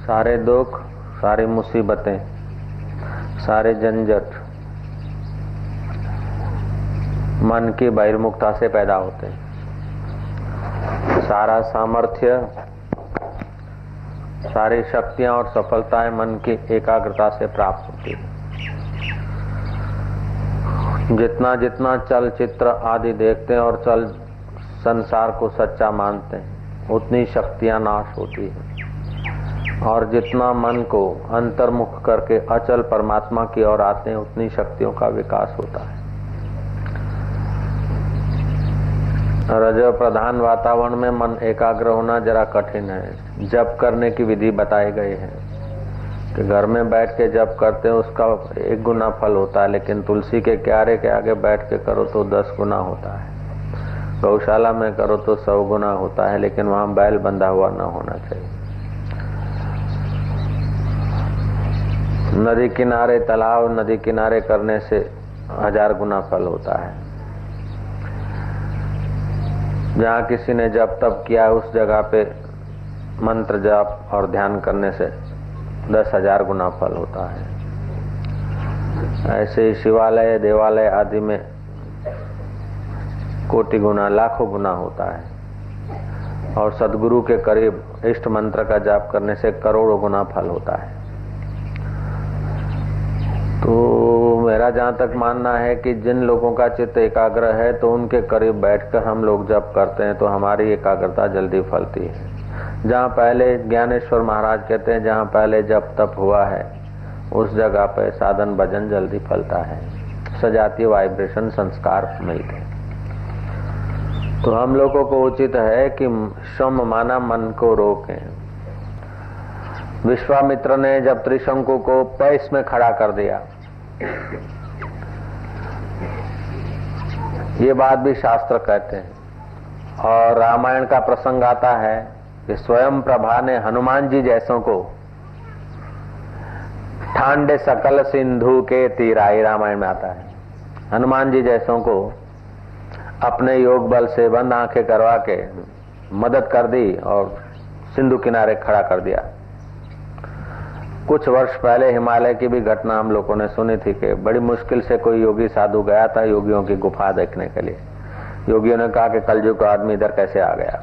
सारे दुख, सारी मुसीबतें, सारे झंझट मन की बहिर्मुखता से पैदा होते हैं। सारा सामर्थ्य, सारी शक्तियां और सफलताएं मन की एकाग्रता से प्राप्त होती है। जितना जितना चलचित्र आदि देखते हैं और संसार को सच्चा मानते हैं, उतनी शक्तियां नाश होती हैं। और जितना मन को अंतर्मुख करके अचल परमात्मा की ओर आते हैं, उतनी शक्तियों का विकास होता है। रजो प्रधान वातावरण में मन एकाग्र होना जरा कठिन है। जप करने की विधि बताई गई है कि घर में बैठ के जप करते हैं उसका 1 गुना फल होता है, लेकिन तुलसी के क्यारे के आगे बैठ के करो तो 10 गुना होता है। गौशाला में करो तो 100 गुना होता है, लेकिन वहां बैल बंधा हुआ न होना चाहिए। नदी किनारे, तालाब नदी किनारे करने से 1000 गुना फल होता है। जहाँ किसी ने जप तप किया उस जगह पे मंत्र जाप और ध्यान करने से 10,000 गुना फल होता है। ऐसे ही शिवालय, देवालय आदि में कोटि गुना, लाखों गुना होता है। और सदगुरु के करीब इष्ट मंत्र का जाप करने से करोड़ों गुना फल होता है। तो मेरा जहाँ तक मानना है कि जिन लोगों का चित्त एकाग्र है तो उनके करीब बैठकर हम लोग जप करते हैं तो हमारी एकाग्रता जल्दी फलती है। जहाँ पहले ज्ञानेश्वर महाराज कहते हैं, जहाँ पहले जप तप हुआ है उस जगह पे साधन भजन जल्दी फलता है, सजातीय वाइब्रेशन संस्कार मिलते हैं। तो हम लोगों को उचित है कि श्रम माना मन को रोकें। विश्वामित्र ने जब त्रिशंकु को पैस में खड़ा कर दिया, ये बात भी शास्त्र कहते हैं। और रामायण का प्रसंग आता है कि स्वयं प्रभा ने हनुमान जी जैसों को ठांडे सकल सिंधु के तीराई, रामायण में आता है, हनुमान जी जैसों को अपने योग बल से बंद आंखें करवा के मदद कर दी और सिंधु किनारे खड़ा कर दिया। कुछ वर्ष पहले हिमालय की भी घटना हम लोगों ने सुनी थी कि बड़ी मुश्किल से कोई योगी साधु गया था योगियों की गुफा देखने के लिए। योगियों ने कहा कि कलयुग का आदमी इधर कैसे आ गया।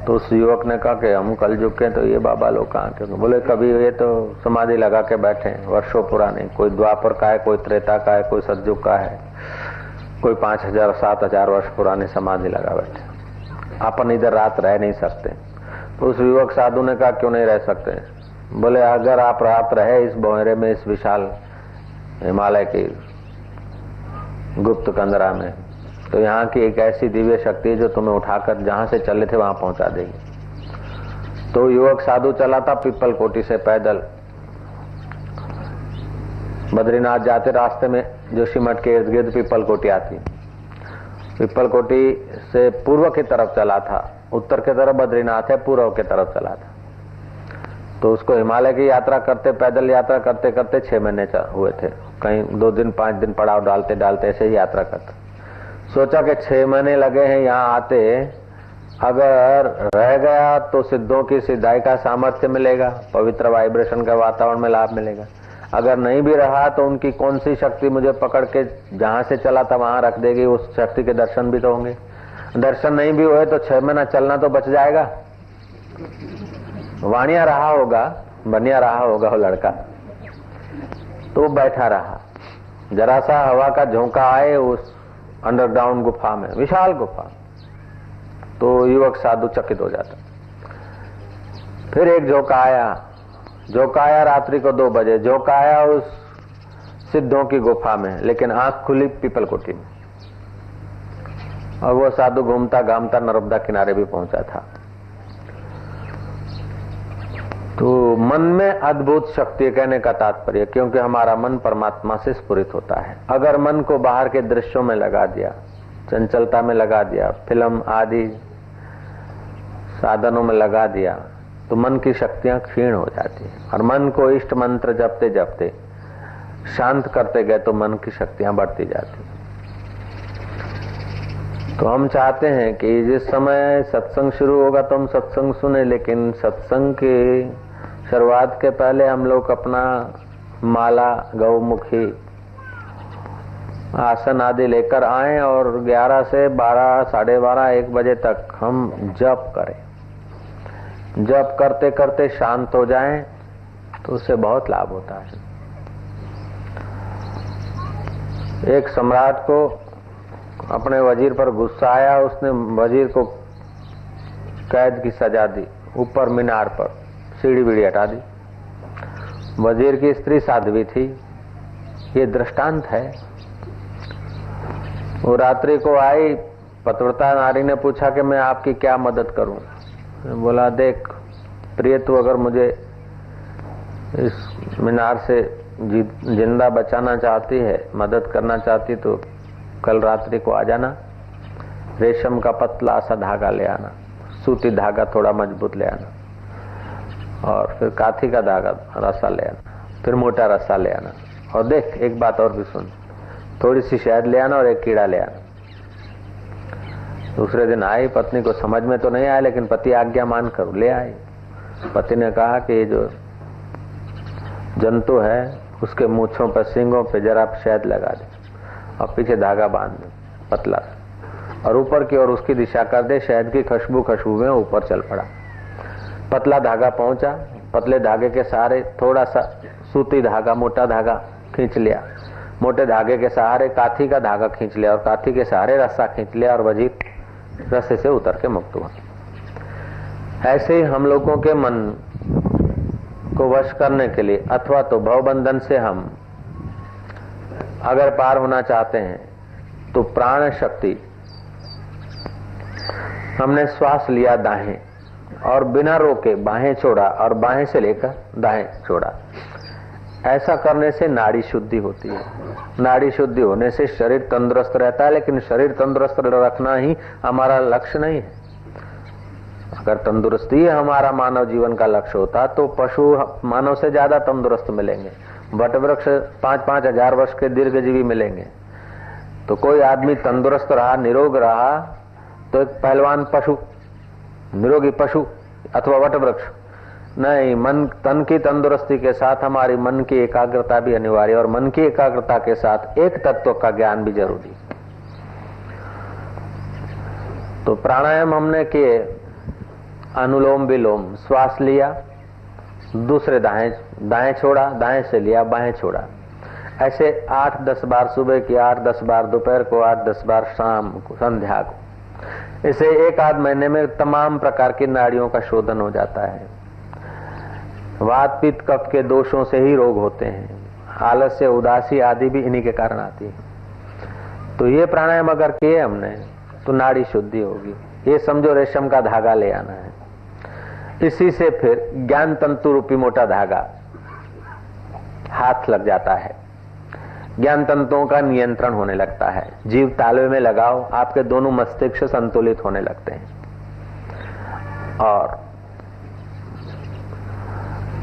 तो उस युवक ने कहा कि हम कलयुग के, तो ये बाबा लोग कहाँ के? बोले कभी ये तो समाधि लगा के बैठे हैं, वर्षों पुराने, कोई द्वापर का है, कोई त्रेता का है, कोई सतयुग का है, कोई 5000 7000 वर्ष पुरानी समाधि लगा बैठे। अपन इधर रात रह नहीं सकते। तो उस युवक साधु ने कहा क्यों नहीं रह सकते? बोले अगर आप रात रहे इस बोहरे में, इस विशाल हिमालय की गुप्त कंदरा में, तो यहाँ की एक ऐसी दिव्य शक्ति है जो तुम्हें उठाकर जहां से चले थे वहां पहुंचा देगी। तो युवक साधु चला था पीपल कोटी से पैदल। बद्रीनाथ जाते रास्ते में जोशीमठ के इर्द गिर्द पीपल कोटी आती। पीपल कोटी से पूर्व की तरफ चला था, उत्तर की तरफ बद्रीनाथ है, पूर्व की तरफ चला था। तो उसको हिमालय की यात्रा करते, पैदल यात्रा करते करते 6 महीने हुए थे। कहीं 2 दिन 5 दिन पड़ाव डालते डालते ऐसे ही यात्रा करते। सोचा कि 6 महीने लगे हैं यहाँ आते, अगर रह गया तो सिद्धों की सिद्धाई का सामर्थ्य मिलेगा, पवित्र वाइब्रेशन का वातावरण में लाभ मिलेगा। अगर नहीं भी रहा तो उनकी कौन सी शक्ति मुझे पकड़ के जहां से चला था वहां रख देगी, उस शक्ति के दर्शन भी तो होंगे। दर्शन नहीं भी हुए तो 6 महीना चलना तो बच जाएगा। वाणिया रहा होगा, बनिया रहा होगा वो लड़का, तो बैठा रहा। जरा सा हवा का झोंका आए उस अंडरग्राउंड गुफा में, विशाल गुफा, तो युवक साधु चकित हो जाता। फिर एक झोंका आया रात्रि को 2 बजे, झोंका आया उस सिद्धों की गुफा में, लेकिन आंख खुली पीपल कोटी में। और वो साधु घूमता घामता नर्मदा किनारे भी पहुंचा था। तो मन में अद्भुत शक्ति, कहने का तात्पर्य, क्योंकि हमारा मन परमात्मा से स्फुरित होता है। अगर मन को बाहर के दृश्यों में लगा दिया, चंचलता में लगा दिया, फिल्म आदि साधनों में लगा दिया, तो मन की शक्तियां क्षीण हो जाती है। और मन को इष्ट मंत्र जपते जपते शांत करते गए तो मन की शक्तियां बढ़ती जाती। तो हम चाहते हैं कि जिस समय सत्संग शुरू होगा तो हम सत्संग सुने, लेकिन सत्संग के शुरुआत के पहले हम लोग अपना माला, गौमुखी, आसन आदि लेकर आए और 11 से 12, साढ़े 12, 1 बजे तक हम जप करें। जप करते करते शांत हो जाएं तो उससे बहुत लाभ होता है। एक सम्राट को अपने वजीर पर गुस्सा आया, उसने वजीर को कैद की सजा दी, ऊपर मीनार पर सीढ़ी बीढ़ी हटा दी। वजीर की स्त्री साध्वी थी, ये दृष्टांत है। वो रात्रि को आई, पतिव्रता नारी ने पूछा कि मैं आपकी क्या मदद करूं। बोला, देख प्रिय, तू अगर मुझे इस मीनार से जिंदा बचाना चाहती है, मदद करना चाहती, तो कल रात्रि को आ जाना। रेशम का पतला सा धागा ले आना, सूती धागा थोड़ा मजबूत ले आना, और फिर काथी का धागा रस्सा ले आना, फिर मोटा रस्सा ले आना। और देख एक बात और भी सुन, थोड़ी सी शहद ले आना और एक कीड़ा ले आना। दूसरे दिन आई, पत्नी को समझ में तो नहीं आया, लेकिन पति आज्ञा मान कर ले आई। पति ने कहा कि ये जो जंतु है उसके मूंछों पर, सींगों पे जरा शहद लगा दे और पीछे धागा बांध दे पतला, और ऊपर की ओर उसकी दिशा कर दे। शहद की खुशबू में ऊपर चल पड़ा। पतला धागा पहुंचा, पतले धागे के सहारे थोड़ा सा सूती धागा, मोटा धागा खींच लिया, मोटे धागे के सहारे काथी का धागा खींच लिया, और काथी के सहारे रस्सा खींच लिया, और वजीर रस्से से उतर के मुक्त हुआ। ऐसे ही हम लोगों के मन को वश करने के लिए, अथवा तो भवबंधन से हम अगर पार होना चाहते हैं, तो प्राण शक्ति, हमने श्वास लिया दाएं और बिना रोके बाहें छोड़ा, और बाहें से लेकर दाएं छोड़ा। ऐसा करने से नाड़ी शुद्धि होती है। नाड़ी शुद्धि होने से शरीर तंदुरुस्त रहता है, लेकिन शरीर तंदुरुस्त रखना ही हमारा लक्ष्य नहीं है। अगर तंदुरुस्ती हमारा मानव जीवन का लक्ष्य होता तो पशु मानव से ज्यादा तंदुरुस्त मिलेंगे, वटवृक्ष 5-5 हजार वर्ष के दीर्घजीवी मिलेंगे। तो कोई आदमी तंदुरुस्त रहा, निरोग रहा, तो एक पहलवान पशु, निरोगी पशु अथवा वटवृक्ष नहीं। मन तन की तंदुरुस्ती के साथ हमारी मन की एकाग्रता भी अनिवार्य, और मन की एकाग्रता के साथ एक तत्व का ज्ञान भी जरूरी। तो प्राणायाम हमने किए, अनुलोम विलोम, श्वास लिया, दूसरे दाएं छोड़ा, दाएं से लिया, बाएं छोड़ा। ऐसे 8-10 बार सुबह की, 8-10 बार दोपहर को, 8-10 बार शाम को, संध्या को। इसे 1-8 महीने में तमाम प्रकार की नाड़ियों का शोधन हो जाता है। वात पित्त कफ के दोषों से ही रोग होते हैं, आलस्य, उदासी आदि भी इन्हीं के कारण आती है। तो ये प्राणायाम अगर किए हमने तो नाड़ी शुद्धि होगी। ये समझो रेशम का धागा ले आना है, इसी से फिर ज्ञान तंतु रूपी मोटा धागा हाथ लग जाता है, ज्ञान तंतुओं का नियंत्रण होने लगता है। जीव तालवे में लगाओ, आपके दोनों मस्तिष्क संतुलित होने लगते हैं, और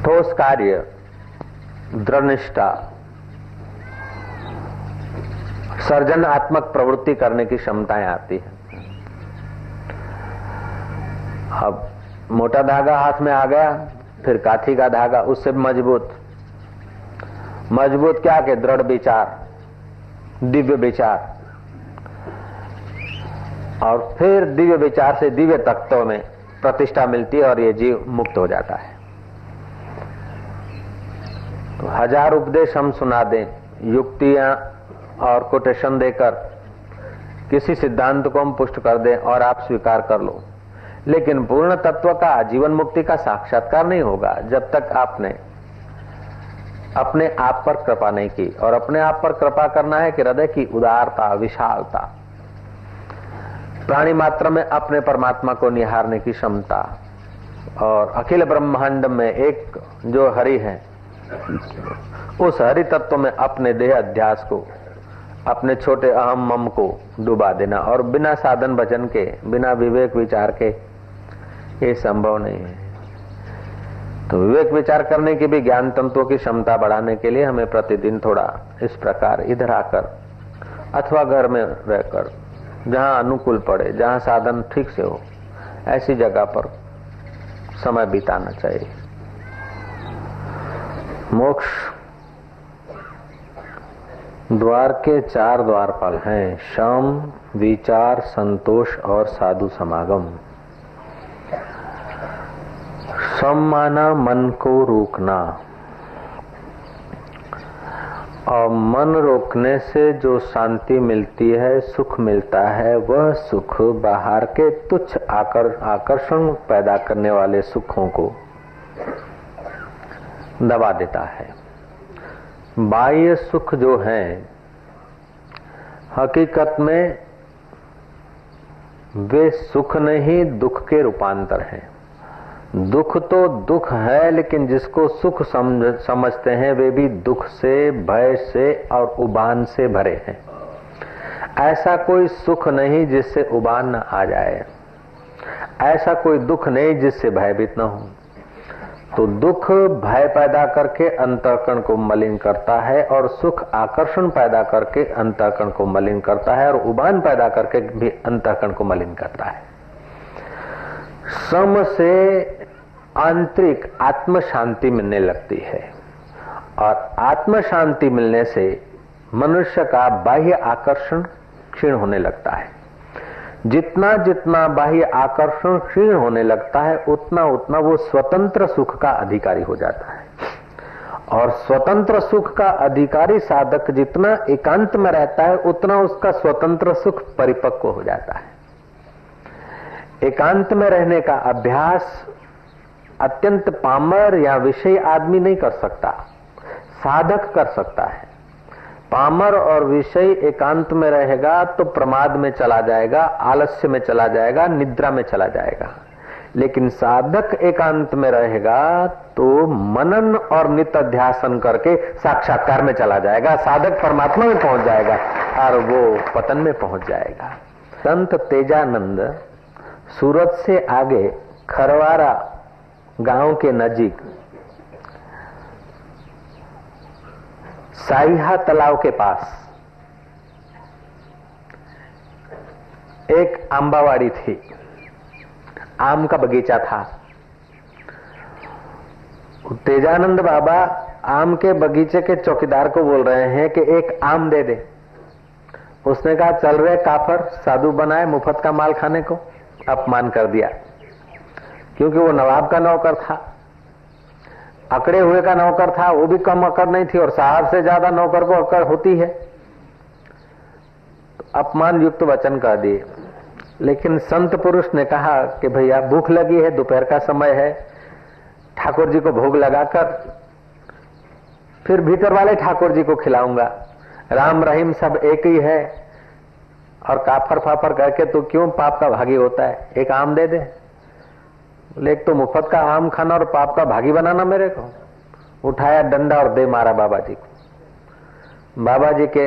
ठोस कार्य, दृढ़निष्ठा, सर्जनात्मक प्रवृत्ति करने की क्षमताएं आती है। अब मोटा धागा हाथ में आ गया, फिर काठी का धागा, उससे मजबूत क्या के दृढ़ विचार, दिव्य विचार, और फिर दिव्य विचार से दिव्य तत्व में प्रतिष्ठा मिलती है और ये जीव मुक्त हो जाता है। तो 1000 उपदेश हम सुना दें, युक्तियां और कोटेशन देकर किसी सिद्धांत को हम पुष्ट कर दें और आप स्वीकार कर लो, लेकिन पूर्ण तत्व का, जीवन मुक्ति का साक्षात्कार नहीं होगा जब तक आपने अपने आप पर कृपा नहीं की। और अपने आप पर कृपा करना है कि हृदय की उदारता, विशालता, प्राणी मात्र में अपने परमात्मा को निहारने की क्षमता, और अखिल ब्रह्मांड में एक जो हरि है, उस हरि तत्व में अपने देह अध्यास को, अपने छोटे अहम मम को डुबा देना। और बिना साधन भजन के, बिना विवेक विचार के ये संभव नहीं है। तो विवेक विचार करने की भी ज्ञान तंत्रों की क्षमता बढ़ाने के लिए हमें प्रतिदिन थोड़ा इस प्रकार इधर आकर अथवा घर में रहकर, जहां अनुकूल पड़े, जहां साधन ठीक से हो, ऐसी जगह पर समय बिताना चाहिए। मोक्ष द्वार के 4 द्वारपाल हैं, शम, विचार, संतोष और साधु समागम। शम माना मन को रोकना, और मन रोकने से जो शांति मिलती है, सुख मिलता है, वह सुख बाहर के तुच्छ आकर्षण पैदा करने वाले सुखों को दबा देता है। बाह्य सुख जो है हकीकत में वे सुख नहीं, दुख के रूपांतर हैं। दुख तो दुख है, लेकिन जिसको सुख समझते हैं वे भी दुख से, भय से और उबान से भरे हैं। ऐसा कोई सुख नहीं जिससे उबान न आ जाए, ऐसा कोई दुख नहीं जिससे भयभीत न हो। तो दुख भय पैदा करके अंतःकरण को मलिन करता है, और सुख आकर्षण पैदा करके अंतःकरण को मलिन करता है, और उबान पैदा करके भी अंतःकरण को मलिन करता है। सम से आंतरिक आत्म शांति मिलने लगती है, और आत्म शांति मिलने से मनुष्य का बाह्य आकर्षण क्षीण होने लगता है। जितना जितना बाह्य आकर्षण क्षीण होने लगता है, उतना उतना वो स्वतंत्र सुख का अधिकारी हो जाता है। और स्वतंत्र सुख का अधिकारी साधक जितना एकांत में रहता है, उतना उसका स्वतंत्र सुख परिपक्व हो जाता है। एकांत में रहने का अभ्यास अत्यंत पामर या विषयी आदमी नहीं कर सकता, साधक कर सकता है। पामर और विषय एकांत में रहेगा तो प्रमाद में चला जाएगा, आलस्य में चला जाएगा, निद्रा में चला जाएगा। लेकिन साधक एकांत में रहेगा तो मनन और नित्य ध्यासन करके साक्षात्कार में चला जाएगा, साधक परमात्मा में पहुंच जाएगा और वो पतन में पहुंच जाएगा। संत तेजानंद सूरत से आगे खरवारा गांव के नजीक साइहा तालाब के पास एक आंबावाड़ी थी, आम का बगीचा था। तेजानंद बाबा आम के बगीचे के चौकीदार को बोल रहे हैं कि एक आम दे दे। उसने कहा चल रहे काफर, साधु बनाए मुफ्त का माल खाने को। अपमान कर दिया, क्योंकि वो नवाब का नौकर था, अकड़े हुए का नौकर था। वो भी कम अकड़ नहीं थी, और साहब से ज्यादा नौकर को अकड़ होती है। तो अपमान युक्त वचन कह दिए। लेकिन संत पुरुष ने कहा कि भैया भूख लगी है, दोपहर का समय है, ठाकुर जी को भोग लगाकर फिर भीतर वाले ठाकुर जी को खिलाऊंगा। राम रहीम सब एक ही है, और काफर फाफर करके तो क्यों पाप का भागी होता है। एक आम दे दे। एक तो मुफ्त का आम खाना और पाप का भागी बनाना मेरे को। उठाया डंडा और दे मारा बाबा जी को। बाबा जी के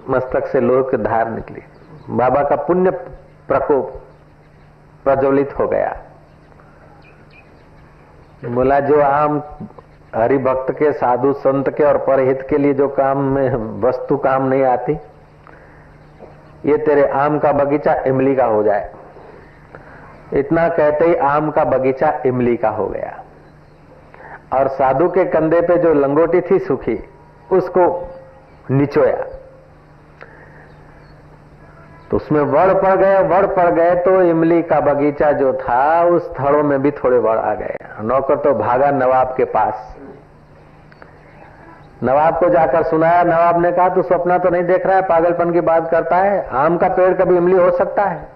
मस्तक से लोहे की धार निकली। बाबा का पुण्य प्रकोप प्रज्वलित हो गया। बोला जो आम हरि भक्त के, साधु संत के और परहित के लिए जो काम में वस्तु काम नहीं आती, ये तेरे आम का बगीचा इमली का हो जाए। इतना कहते ही आम का बगीचा इमली का हो गया, और साधु के कंधे पे जो लंगोटी थी सूखी, उसको निचोया तो उसमें वड़ पड़ गए तो इमली का बगीचा जो था उस थड़ों में भी थोड़े वड़ आ गए। नौकर तो भागा नवाब के पास। नवाब को जाकर सुनाया। नवाब ने कहा तू सपना तो नहीं देख रहा है, पागलपन की बात करता है, आम का पेड़ कभी इमली हो सकता है?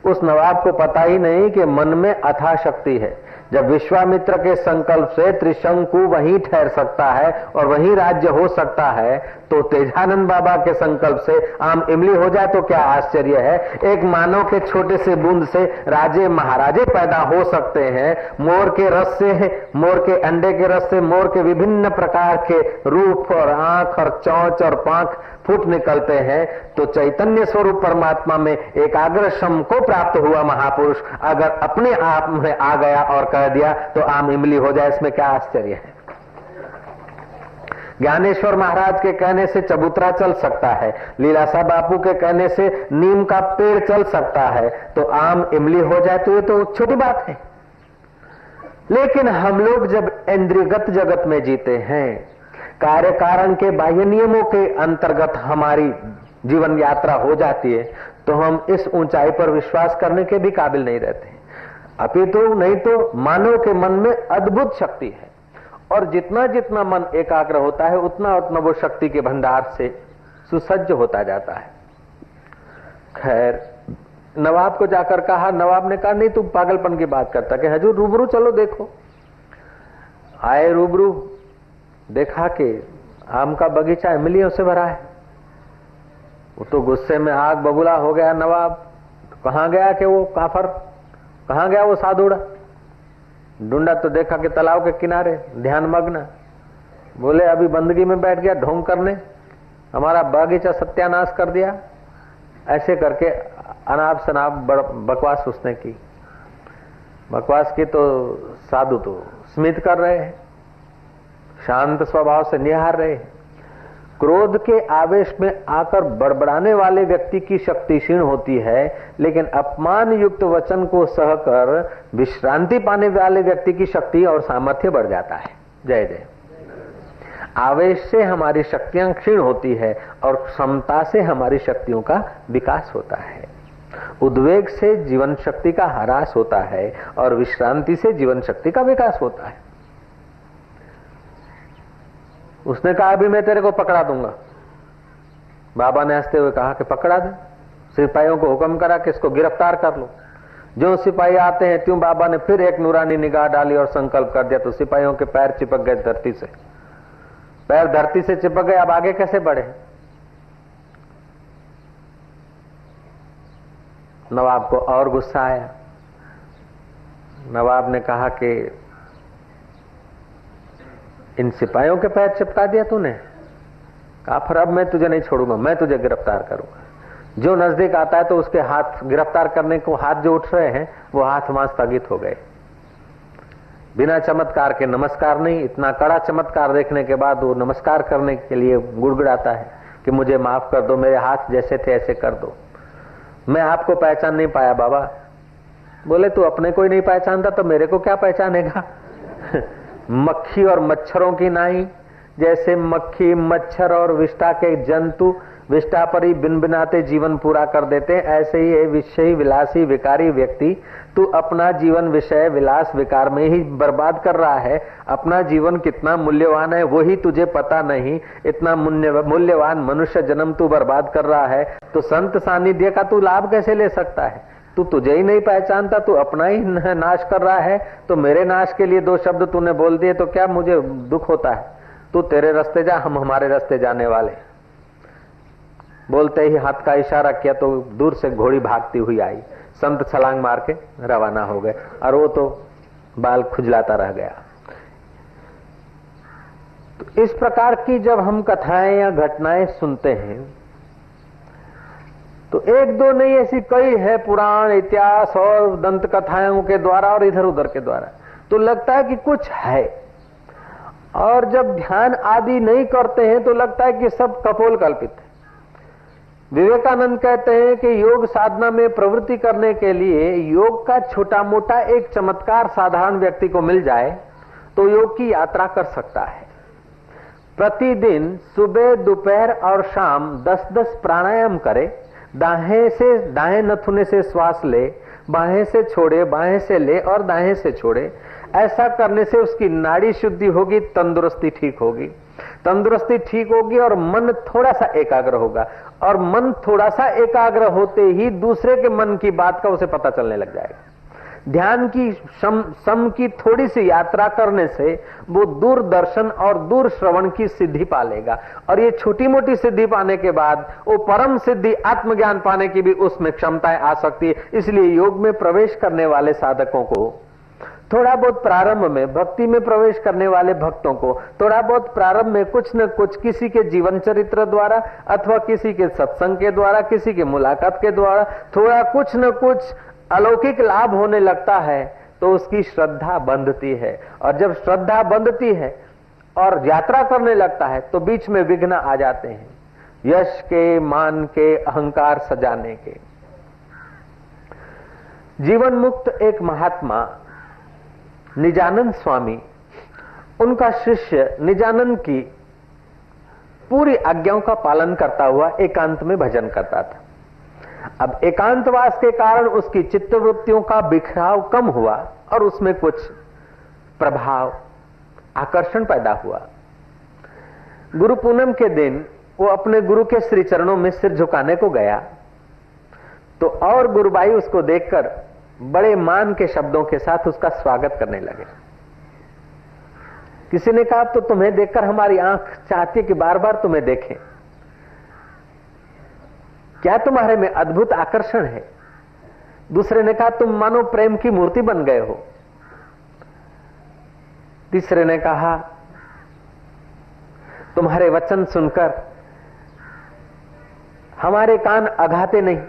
उस नवाब को पता ही नहीं कि मन में अथाह शक्ति है। जब विश्वामित्र के संकल्प से त्रिशंकु वहीं ठहर सकता है और वहीं राज्य हो सकता है, तो तेजानंद बाबा के संकल्प से आम इमली हो जाए तो क्या आश्चर्य है। एक मानव के छोटे से बूंद से राजे महाराजे पैदा हो सकते हैं। मोर के रस से, मोर के अंडे के रस से मोर के विभिन्न प्रकार के रूप और आंख और चौंच और पांख फूट निकलते हैं। तो चैतन्य स्वरूप परमात्मा में एकाग्र शम को प्राप्त हुआ महापुरुष अगर अपने आप में आ गया और कह दिया तो आम इमली हो जाए, इसमें क्या आश्चर्य है। ज्ञानेश्वर महाराज के कहने से चबूतरा चल सकता है, लीलाशाह बापू के कहने से नीम का पेड़ चल सकता है, तो आम इमली हो जाए तो ये तो छोटी बात है। लेकिन हम लोग जब इंद्रियगत जगत में जीते हैं, कार्य कारण के बाह्य नियमों के अंतर्गत हमारी जीवन यात्रा हो जाती है, तो हम इस ऊंचाई पर विश्वास करने के भी काबिल नहीं रहते। अपितु नहीं तो मानव के मन में अद्भुत शक्ति है, और जितना जितना मन एकाग्र होता है उतना उतना वो शक्ति के भंडार से सुसज्ज होता जाता है। खैर, नवाब को जाकर कहा, नवाब ने कहा नहीं तू पागलपन की बात करता, कि हजूर रूबरू चलो देखो। आए रूबरू, देखा कि आम का बगीचा इमलियों से भरा है। वो तो गुस्से में आग बबूला हो गया नवाब। कहां गया कि वो काफर, कहां गया वो साधुड़ा? ढूंढा तो देखा कि तालाब के किनारे ध्यान मग्न। बोले अभी बंदगी में बैठ गया ढोंग करने, हमारा बागीचा सत्यानाश कर दिया। ऐसे करके अनाप शनाप बकवास उसने की। बकवास की तो साधु तो स्मित कर रहे हैं, शांत स्वभाव से निहार रहे हैं। क्रोध के आवेश में आकर बड़बड़ाने वाले व्यक्ति की शक्ति क्षीण होती है, लेकिन अपमान युक्त वचन को सहकर विश्रांति पाने वाले व्यक्ति की शक्ति और सामर्थ्य बढ़ जाता है। जय जय। आवेश से हमारी शक्तियां क्षीण होती है और क्षमता से हमारी शक्तियों का विकास होता है। उद्वेग से जीवन शक्ति का ह्रास होता है और विश्रांति से जीवन शक्ति का विकास होता है। उसने कहा अभी मैं तेरे को पकड़ा दूंगा। बाबा ने हंसते हुए कहा कि पकड़ा दे। सिपाहियों को हुक्म करा कि इसको गिरफ्तार कर लो। जो सिपाही आते हैं त्यों बाबा ने फिर एक नूरानी निगाह डाली और संकल्प कर दिया, तो सिपाहियों के पैर चिपक गए धरती से। पैर धरती से चिपक गए, अब आगे कैसे बढ़े? नवाब को और गुस्सा आया। नवाब ने कहा कि इन सिपाहियों के पैर चिपका दिया तूने? कहा फिर अब मैं तुझे नहीं छोड़ूंगा, मैं तुझे गिरफ्तार करूंगा। जो नजदीक आता है तो उसके हाथ गिरफ्तार करने को हाथ जो उठ रहे हैं वो हाथ वहां स्थगित हो गए। बिना चमत्कार के नमस्कार नहीं। इतना कड़ा चमत्कार देखने के बाद वो नमस्कार करने के लिए गुड़गुड़ाता है कि मुझे माफ कर दो, मेरे हाथ जैसे थे ऐसे कर दो, मैं आपको पहचान नहीं पाया बाबा। बोले तू अपने को ही नहीं पहचानता तो मेरे को क्या पहचानेगा? मक्खी और मच्छरों की नाई, जैसे मक्खी मच्छर और विष्ठा के जंतु विष्ठा पर ही बिन बिनाते जीवन पूरा कर देते, ऐसे ही विषयी विलासी विकारी व्यक्ति तू अपना जीवन विषय विलास विकार में ही बर्बाद कर रहा है। अपना जीवन कितना मूल्यवान है वही तुझे पता नहीं। इतना मूल्यवान मनुष्य जन्म तू बर्बाद कर रहा है, तो संत सानिध्य का तू लाभ कैसे ले सकता है? तू तुझे ही नहीं पहचानता, तू अपना ही नाश कर रहा है। तो मेरे नाश के लिए दो शब्द तूने बोल दिए तो क्या मुझे दुख होता है? तू तेरे रास्ते जा, हम हमारे रास्ते जाने वाले। बोलते ही हाथ का इशारा किया तो दूर से घोड़ी भागती हुई आई। संत छलांग मार के रवाना हो गए और वो तो बाल खुजलाता रह गया। तो इस प्रकार की जब हम कथाएं या घटनाएं सुनते हैं तो एक दो नहीं, ऐसी कई है पुराण इतिहास और दंत कथाओं के द्वारा और इधर उधर के द्वारा, तो लगता है कि कुछ है। और जब ध्यान आदि नहीं करते हैं तो लगता है कि सब कपोल कल्पित है। विवेकानंद कहते हैं कि योग साधना में प्रवृत्ति करने के लिए योग का छोटा मोटा एक चमत्कार साधारण व्यक्ति को मिल जाए तो योग की यात्रा कर सकता है। प्रतिदिन सुबह दोपहर और शाम 10-10 प्राणायाम करे। दाएं नथुने से श्वास ले, बाएं से छोड़े, बाएं से ले और दाएं से छोड़े। ऐसा करने से उसकी नाड़ी शुद्धि होगी, तंदुरुस्ती ठीक होगी। तंदुरुस्ती ठीक होगी और मन थोड़ा सा एकाग्र होगा, और मन थोड़ा सा एकाग्र होते ही दूसरे के मन की बात का उसे पता चलने लग जाएगा। ध्यान की सम की थोड़ी सी यात्रा करने से वो दूरदर्शन और दूर श्रवण की सिद्धि पा लेगा, और ये छोटी मोटी सिद्धि पाने के बाद वो परम सिद्धि आत्मज्ञान पाने की भी उसमें क्षमताएं आ सकती है। इसलिए योग में प्रवेश करने वाले साधकों को थोड़ा बहुत प्रारंभ में, भक्ति में प्रवेश करने वाले भक्तों को थोड़ा बहुत प्रारंभ में कुछ न कुछ किसी के जीवन चरित्र द्वारा अथवा किसी के सत्संग के द्वारा, किसी के मुलाकात के द्वारा थोड़ा कुछ न कुछ अलौकिक लाभ होने लगता है तो उसकी श्रद्धा बंधती है। और जब श्रद्धा बंधती है और यात्रा करने लगता है तो बीच में विघ्न आ जाते हैं, यश के, मान के, अहंकार सजाने के। जीवन मुक्त एक महात्मा निजानंद स्वामी, उनका शिष्य निजानंद की पूरी आज्ञाओं का पालन करता हुआ एकांत में भजन करता था। अब एकांतवास के कारण उसकी चित्तवृत्तियों का बिखराव कम हुआ और उसमें कुछ प्रभाव, आकर्षण पैदा हुआ। गुरु पूनम के दिन वो अपने गुरु के श्री चरणों में सिर झुकाने को गया तो और गुरुबाई उसको देखकर बड़े मान के शब्दों के साथ उसका स्वागत करने लगे। किसी ने कहा तो तुम्हें देखकर हमारी आंख चाहती है कि बार बार तुम्हें देखें, क्या तुम्हारे में अद्भुत आकर्षण है। दूसरे ने कहा तुम मानो प्रेम की मूर्ति बन गए हो। तीसरे ने कहा तुम्हारे वचन सुनकर हमारे कान अघाते नहीं।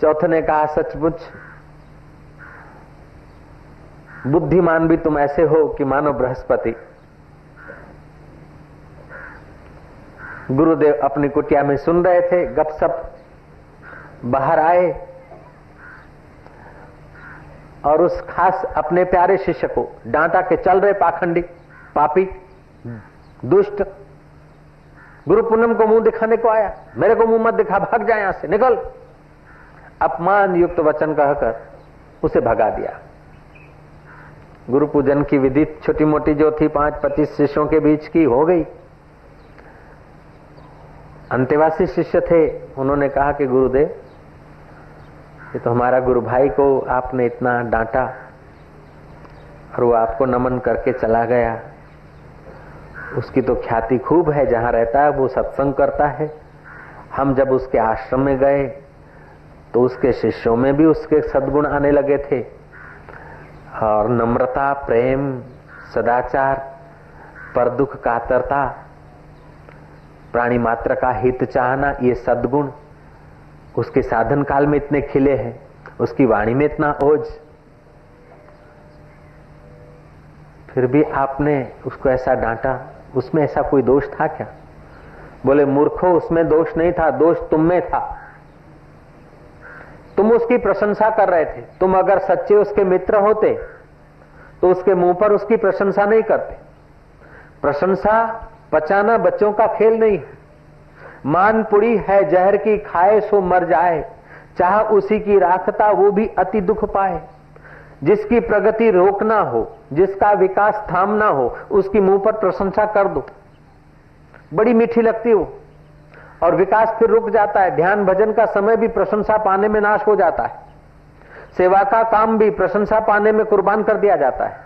चौथे ने कहा सचमुच बुद्धिमान भी तुम ऐसे हो कि मानो बृहस्पति। गुरुदेव अपनी कुटिया में सुन रहे थे, गपसप बाहर आए और उस खास अपने प्यारे शिष्य को डांटा के चल रहे पाखंडी, पापी, दुष्ट। गुरु पूनम को मुंह दिखाने को आया, मेरे को मुंह मत दिखा, भाग जाए यहां से, निकल। अपमान युक्त वचन कहकर उसे भगा दिया। गुरु पूजन की विधि छोटी मोटी जो थी 5-25 शिष्यों के बीच की हो गई। अंतेवासी शिष्य थे, उन्होंने कहा कि गुरुदेव ये तो हमारा गुरु भाई को आपने इतना डांटा और वो आपको नमन करके चला गया। उसकी तो ख्याति खूब है, जहां रहता है वो सत्संग करता है। हम जब उसके आश्रम में गए तो उसके शिष्यों में भी उसके सद्गुण आने लगे थे और नम्रता, प्रेम, सदाचार, पर दुख कातरता, प्राणी मात्र का हित चाहना, ये सद्गुण उसके साधन काल में इतने खिले हैं, उसकी वाणी में इतना ओज। फिर भी आपने उसको ऐसा डांटा, उसमें ऐसा कोई दोष था क्या? बोले मूर्खो, उसमें दोष नहीं था, दोष तुम में था। तुम उसकी प्रशंसा कर रहे थे। तुम अगर सच्चे उसके मित्र होते तो उसके मुंह पर उसकी प्रशंसा नहीं करते। प्रशंसा पचाना बच्चों का खेल नहीं है। मान पुड़ी है जहर की, खाए सो मर जाए, चाह उसी की राखता वो भी अति दुख पाए। जिसकी प्रगति रोकना हो, जिसका विकास थामना हो, उसकी मुंह पर प्रशंसा कर दो, बड़ी मीठी लगती हो और विकास फिर रुक जाता है। ध्यान भजन का समय भी प्रशंसा पाने में नाश हो जाता है। सेवा का काम भी प्रशंसा पाने में कुर्बान कर दिया जाता है।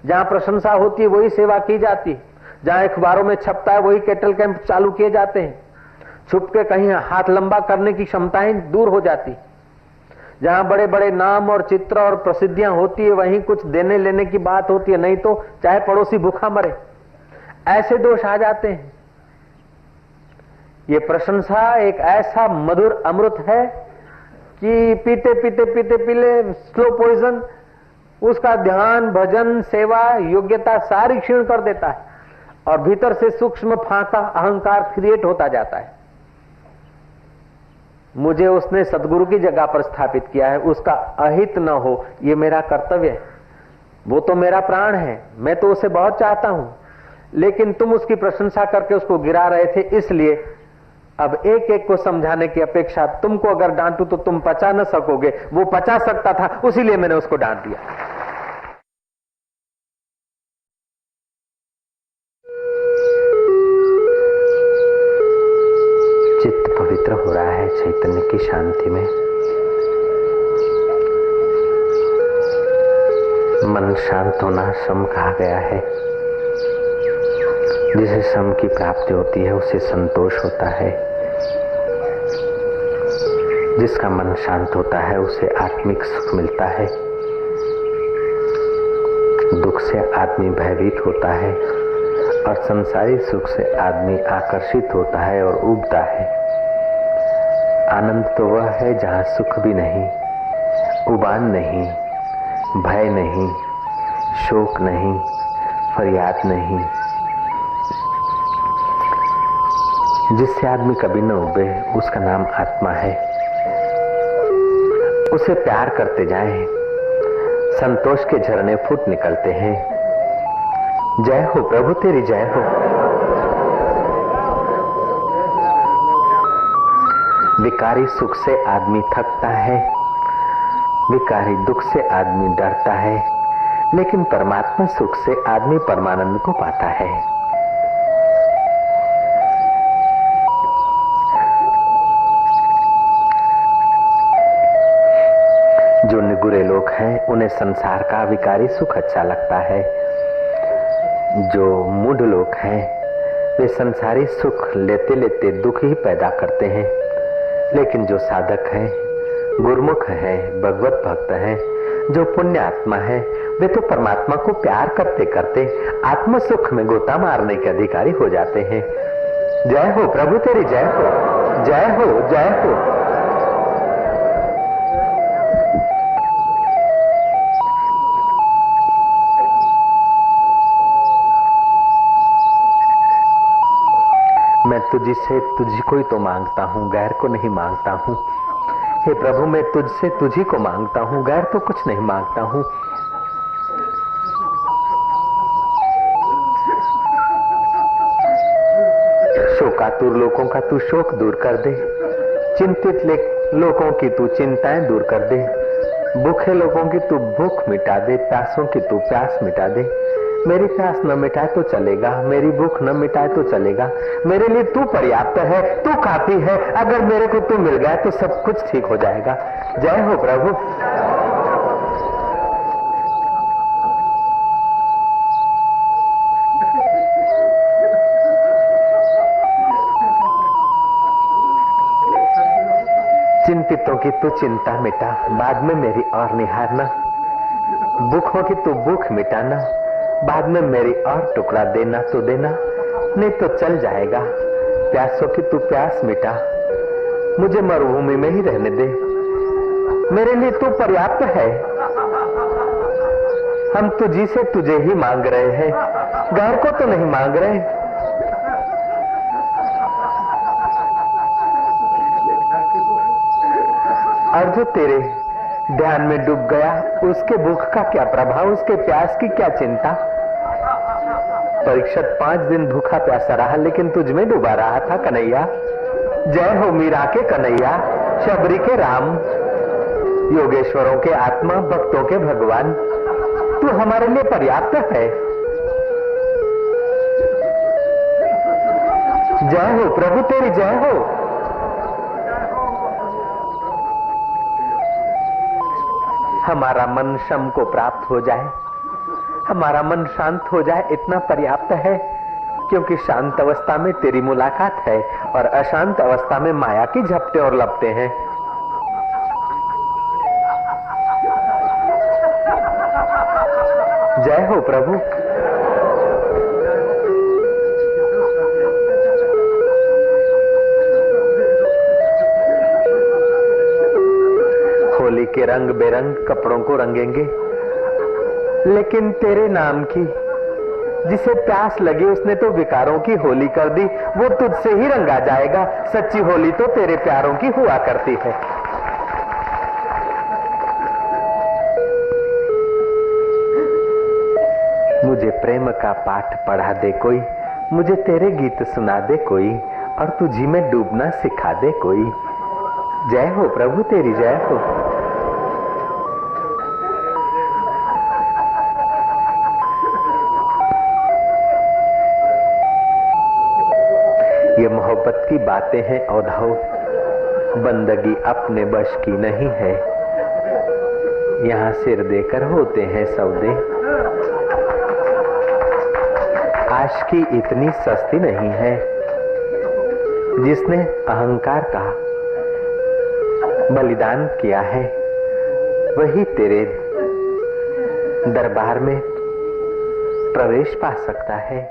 जहां प्रशंसा होती है वही सेवा की जाती है। जहां अखबारों में छपता है वही कैटल कैंप चालू किए जाते हैं। छुप के कहीं हाथ लंबा करने की क्षमताएं दूर हो जाती। जहां बड़े बड़े नाम और चित्र और प्रसिद्धियां होती है वहीं कुछ देने लेने की बात होती है, नहीं तो चाहे पड़ोसी भूखा मरे, ऐसे दोष आ जाते हैं। ये प्रशंसा एक ऐसा मधुर अमृत है कि पीते पीते पीते पीले स्लो पॉइजन, उसका ध्यान, भजन, सेवा, योग्यता सारी क्षीण कर देता है और भीतर से सूक्ष्म फांका अहंकार क्रिएट होता जाता है। मुझे उसने सदगुरु की जगह पर स्थापित किया है, उसका अहित न हो ये मेरा कर्तव्य है। वो तो मेरा प्राण है, मैं तो उसे बहुत चाहता हूं, लेकिन तुम उसकी प्रशंसा करके उसको गिरा रहे थे। इसलिए अब एक एक को समझाने की अपेक्षा तुमको अगर डांटू तो तुम पचा न सकोगे, वो पचा सकता था, उसीलिए मैंने उसको डांट दिया। चित्त पवित्र हो रहा है चैतन्य की शांति में। मन शांत होना सम कहा गया है। जिसे सम की प्राप्ति होती है उसे संतोष होता है। जिसका मन शांत होता है उसे आत्मिक सुख मिलता है। दुख से आदमी भयभीत होता है और संसारी सुख से आदमी आकर्षित होता है और उबता है। आनंद तो वह है जहां सुख भी नहीं, उबान नहीं, भय नहीं, शोक नहीं, फरियाद नहीं। जिससे आदमी कभी न उबे उसका नाम आत्मा है। उसे प्यार करते जाएं, संतोष के झरने फूट निकलते हैं। जय हो प्रभु तेरी जय हो। विकारी सुख से आदमी थकता है, विकारी दुख से आदमी डरता है, लेकिन परमात्मा सुख से आदमी परमानंद को पाता है। जो निगुरे लोग हैं उन्हें संसार का विकारी सुख अच्छा लगता है। जो मूढ़ लोग हैं वे संसारी सुख लेते लेते दुख ही पैदा करते हैं, लेकिन जो साधक हैं, गुरुमुख है, भगवत भक्त है, जो पुण्य आत्मा है, वे तो परमात्मा को प्यार करते करते आत्म सुख में गोता मारने के अधिकारी हो जाते हैं। जय हो प्रभु तेरी जय हो, जय हो, जय हो। मैं तुझसे तुझी को ही तो मांगता हूँ, गैर को नहीं मांगता हूँ। हे प्रभु मैं तुझसे तुझी को मांगता हूँ, गैर तो कुछ नहीं मांगता हूँ। शोकातुर लोगों का तू शोक दूर कर दे, चिंतित लोगों की तू चिंताएं दूर कर दे, भूखे लोगों की तू भूख मिटा दे, प्यासों की तू प्यास मिटा दे। मेरी प्यास न मिटाए तो चलेगा, मेरी भूख न मिटाए तो चलेगा, मेरे लिए तू पर्याप्त है, तू काफी है। अगर मेरे को तू मिल गया तो सब कुछ ठीक हो जाएगा। जय हो प्रभु। चिंतितों की तू चिंता मिटा, बाद में मेरी और निहारना। भूखों की तू भूख मिटाना, बाद में मेरी और टुकड़ा देना तो देना, नहीं तो चल जाएगा। प्यासों की तू प्यास मिटा, मुझे मरुभूमि में ही रहने दे, मेरे लिए तू पर्याप्त है। हम तुझी से तुझे ही मांग रहे हैं, गैर को तो नहीं मांग रहे। और जो तेरे ध्यान में डूब गया उसके भूख का क्या प्रभाव, उसके प्यास की क्या चिंता। परीक्षित 5 दिन भूखा प्यासा रहा, लेकिन तुझ में डूबा रहा था कन्हैया। जय हो मीरा के कन्हैया, शबरी के राम, योगेश्वरों के आत्मा, भक्तों के भगवान, तू हमारे लिए पर्याप्त है। जय हो प्रभु तेरी जय हो। हमारा मन शम को प्राप्त हो जाए, हमारा मन शांत हो जाए, इतना पर्याप्त है। क्योंकि शांत अवस्था में तेरी मुलाकात है और अशांत अवस्था में माया की झपटे और लपटे हैं। जय हो प्रभु। होली के रंग बेरंग कपड़ों को रंगेंगे, लेकिन तेरे नाम की जिसे प्यास लगी उसने तो विकारों की होली कर दी, वो तुझसे ही रंगा जाएगा। सच्ची होली तो तेरे प्यारों की हुआ करती है। मुझे प्रेम का पाठ पढ़ा दे कोई, मुझे तेरे गीत सुना दे कोई, और तुझी में डूबना सिखा दे कोई। जय हो प्रभु तेरी जय हो। ये मोहब्बत की बातें हैं औधाओ, बंदगी अपने बश की नहीं है। यहाँ सिर देकर होते हैं सौदे, आशिकी इतनी सस्ती नहीं है। जिसने अहंकार का बलिदान किया है वही तेरे दरबार में प्रवेश पा सकता है।